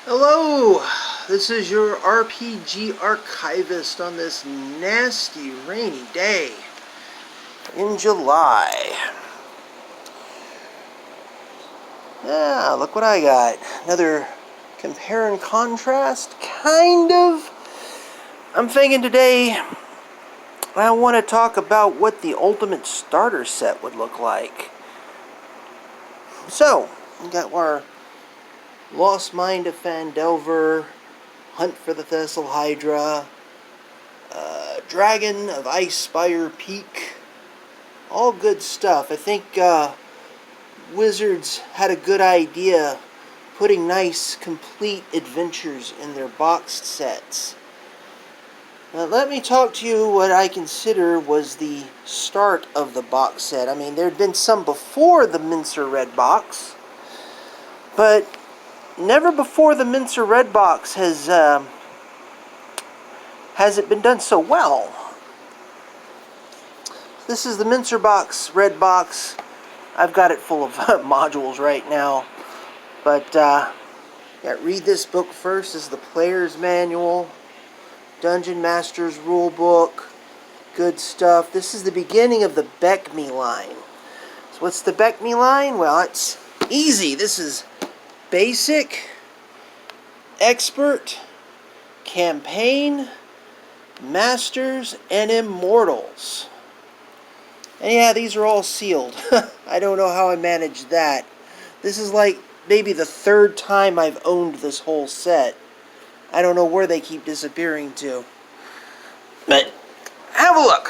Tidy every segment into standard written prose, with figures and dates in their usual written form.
Hello, this is your RPG archivist on this nasty rainy day in July. Yeah, look what I got. Another compare and contrast, kind of. I'm thinking today I want to talk about what the Ultimate Starter Set would look like. So, we got our Lost Mind of Phandelver, Hunt for the Thessal Hydra, Dragon of Icespire Peak. All good stuff. I think Wizards had a good idea putting nice, complete adventures in their boxed sets. Now, let me talk to you what I consider was the start of the box set. I mean, there had been some before the Mentzer Red Box, but never before the Mentzer Red Box has it been done so well. This is the Mentzer Red Box. I've got it full of modules right now. But, read this book first. This is the Player's Manual. Dungeon Master's Rulebook. Good stuff. This is the beginning of the Beck Me line. So what's the Beck Me line? Well, it's easy. This is Basic, Expert, Campaign, Masters, and Immortals. And yeah, these are all sealed. I don't know how I managed that. This is like maybe the third time I've owned this whole set. I don't know where they keep disappearing to. But have a look.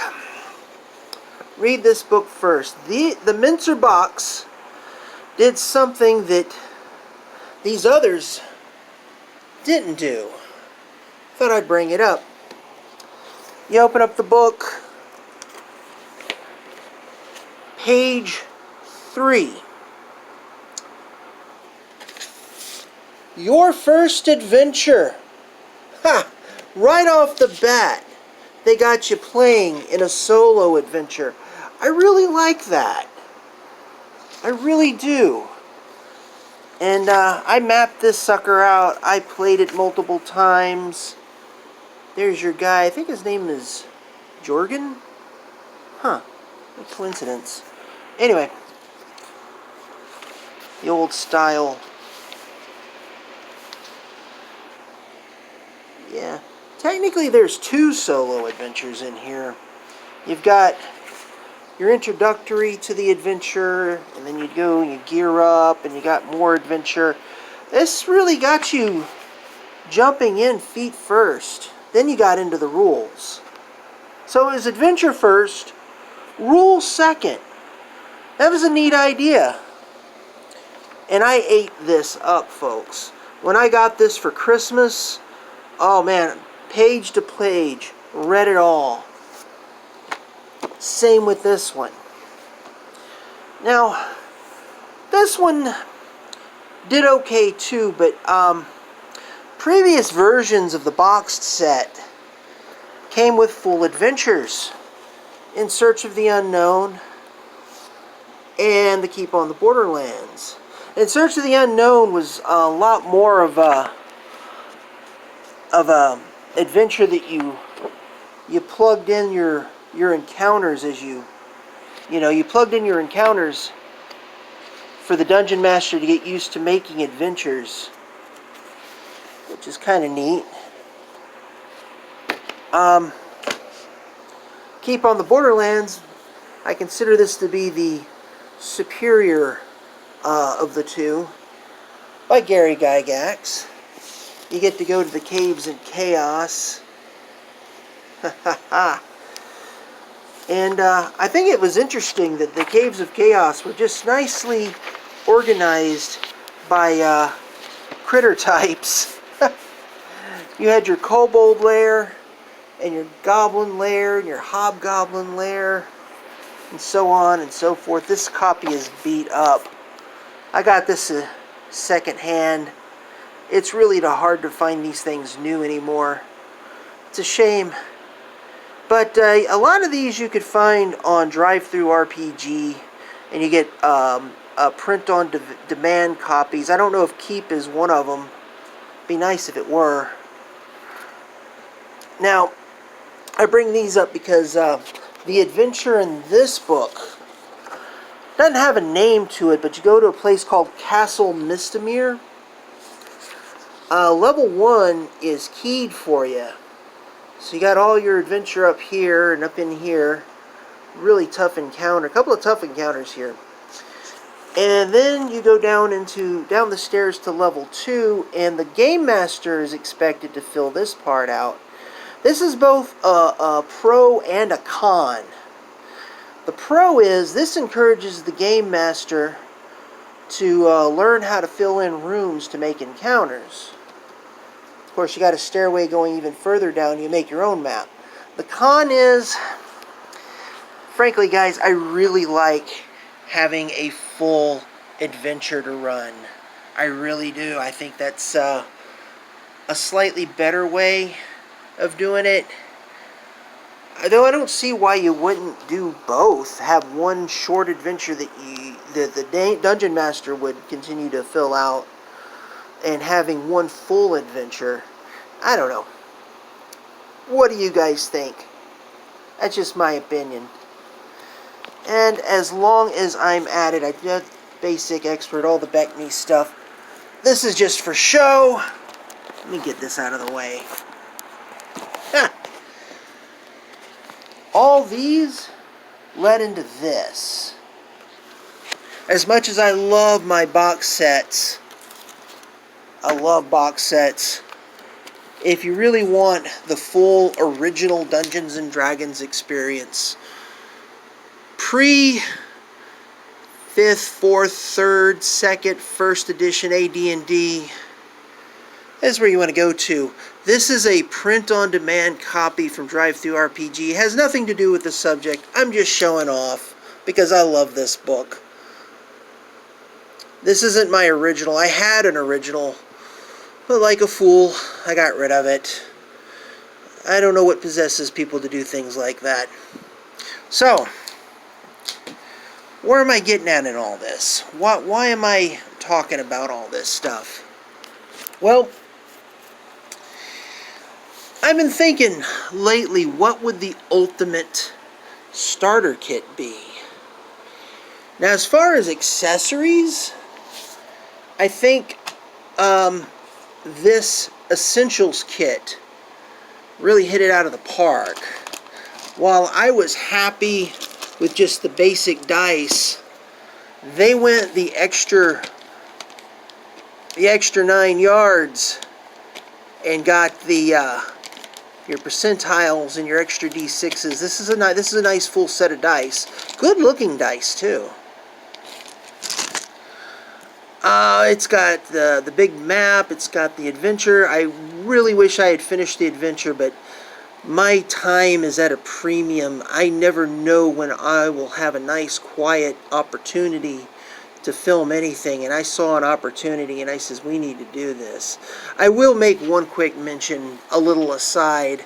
Read this book first. The Mentzer box did something that these others didn't do. Thought I'd bring it up. You open up the book. Page 3. Your first adventure. Ha! Right off the bat, they got you playing in a solo adventure. I really like that. I really do. And I mapped this sucker out. I played it multiple times. There's your guy. I think his name is Jorgen? Huh. What a coincidence. Anyway, the old style. Yeah. Technically, there's 2 solo adventures in here. You've got your introductory to the adventure, and then you go and you gear up, and you got more adventure. This really got you jumping in feet first. Then you got into the rules. So it was adventure first, rules second. That was a neat idea. And I ate this up, folks. When I got this for Christmas, oh man, page to page, read it all. Same with this one. Now, this one did okay too, but previous versions of the boxed set came with full adventures. In Search of the Unknown and The Keep on the Borderlands. In Search of the Unknown was a lot more of a adventure that you plugged in your encounters as you plugged in your encounters for the Dungeon Master to get used to making adventures, which is kind of neat. Keep on the Borderlands, I consider this to be the superior of the 2, by Gary Gygax. You get to go to the Caves in Chaos. And I think it was interesting that the Caves of Chaos were just nicely organized by critter types. You had your kobold lair, and your goblin lair, and your hobgoblin lair, and so on and so forth. This copy is beat up. I got this second hand. It's really hard to find these things new anymore. It's a shame. But a lot of these you could find on Drive-Thru RPG, and you get print-on-demand copies. I don't know if Keep is one of them. Be nice if it were. Now, I bring these up because the adventure in this book doesn't have a name to it, but you go to a place called Castle Mistamere. Level 1 is keyed for you. So you got all your adventure up here and up in here. Really tough encounter. A couple of tough encounters here. And then you go down the stairs to level 2, and the Game Master is expected to fill this part out. This is both a pro and a con. The pro is this encourages the Game Master to learn how to fill in rooms to make encounters. Of course, you got a stairway going even further down. You make your own map. The con is, frankly, guys, I really like having a full adventure to run. I really do. I think that's a slightly better way of doing it. Though I don't see why you wouldn't do both. Have one short adventure that the Dungeon Master would continue to fill out, and having one full adventure. I don't know. What do you guys think? That's just my opinion. And as long as I'm at it, I've got basic, expert, all the Beckney stuff. This is just for show. Let me get this out of the way. All these led into this. As much as I love my box sets, I love box sets. If you really want the full original Dungeons & Dragons experience, pre 5th, 4th, 3rd, 2nd, 1st edition AD&D, that's where you want to go to. This is a print-on-demand copy from DriveThruRPG. It has nothing to do with the subject. I'm just showing off because I love this book. This isn't my original. I had an original, but like a fool, I got rid of it. I don't know what possesses people to do things like that. So, where am I getting at in all this? Why am I talking about all this stuff? Well, I've been thinking lately, what would the ultimate starter kit be? Now, as far as accessories, I think this Essentials kit really hit it out of the park. While I was happy with just the basic dice, they went the extra 9 yards and got the your percentiles and your extra D6s. This is a nice full set of dice. Good looking dice too. It's got the big map. It's got the adventure. I really wish I had finished the adventure, but my time is at a premium. I never know when I will have a nice quiet opportunity to film anything, and I saw an opportunity and I says, we need to do this. I will make one quick mention, a little aside.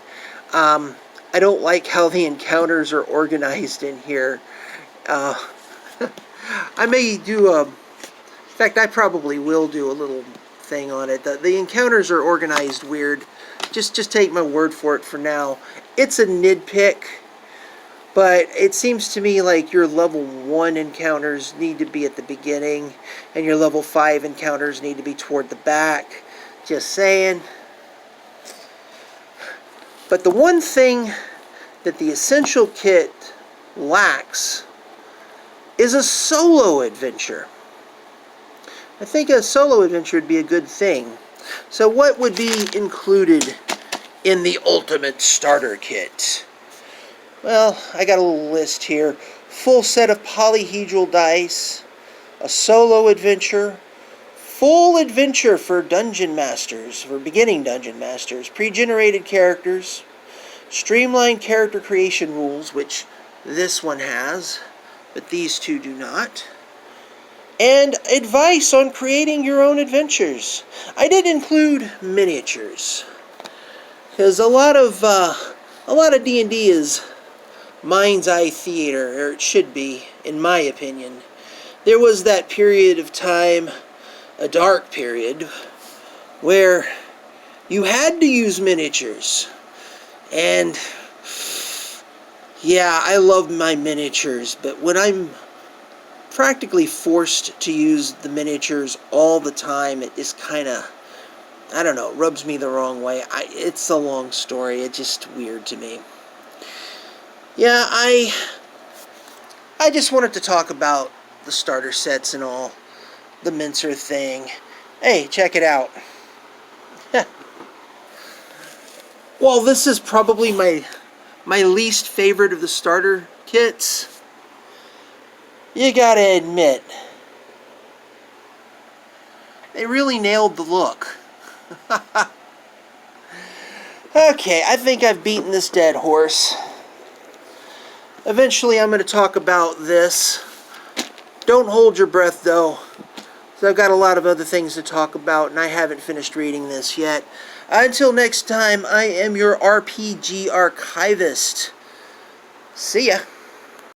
I don't like how the encounters are organized in here. I may do in fact, I probably will do a little thing on it. The encounters are organized weird. Just take my word for it for now. It's a nitpick. But it seems to me like your level 1 encounters need to be at the beginning, and your level 5 encounters need to be toward the back. Just saying. But the one thing that the Essential Kit lacks is a solo adventure. I think a solo adventure would be a good thing. So what would be included in the Ultimate Starter Kit? Well, I got a little list here. Full set of polyhedral dice, a solo adventure, full adventure for Dungeon Masters, for beginning Dungeon Masters, pre-generated characters, streamlined character creation rules, which this one has, but these two do not, and advice on creating your own adventures. I did include miniatures, because a lot of D&D is mind's eye theater, or it should be, in my opinion. There was that period of time, a dark period, where you had to use miniatures. And yeah, I love my miniatures, but when I'm practically forced to use the miniatures all the time, it just kind of, I don't know, rubs me the wrong way. It's a long story. It's just weird to me. Yeah, I just wanted to talk about the starter sets and all, the Mentzer thing. Hey, check it out. Well, this is probably my least favorite of the starter kits. You gotta admit, they really nailed the look. Okay, I think I've beaten this dead horse. Eventually I'm going to talk about this. Don't hold your breath though, so I've got a lot of other things to talk about and I haven't finished reading this yet. Until next time, I am your RPG archivist. See ya.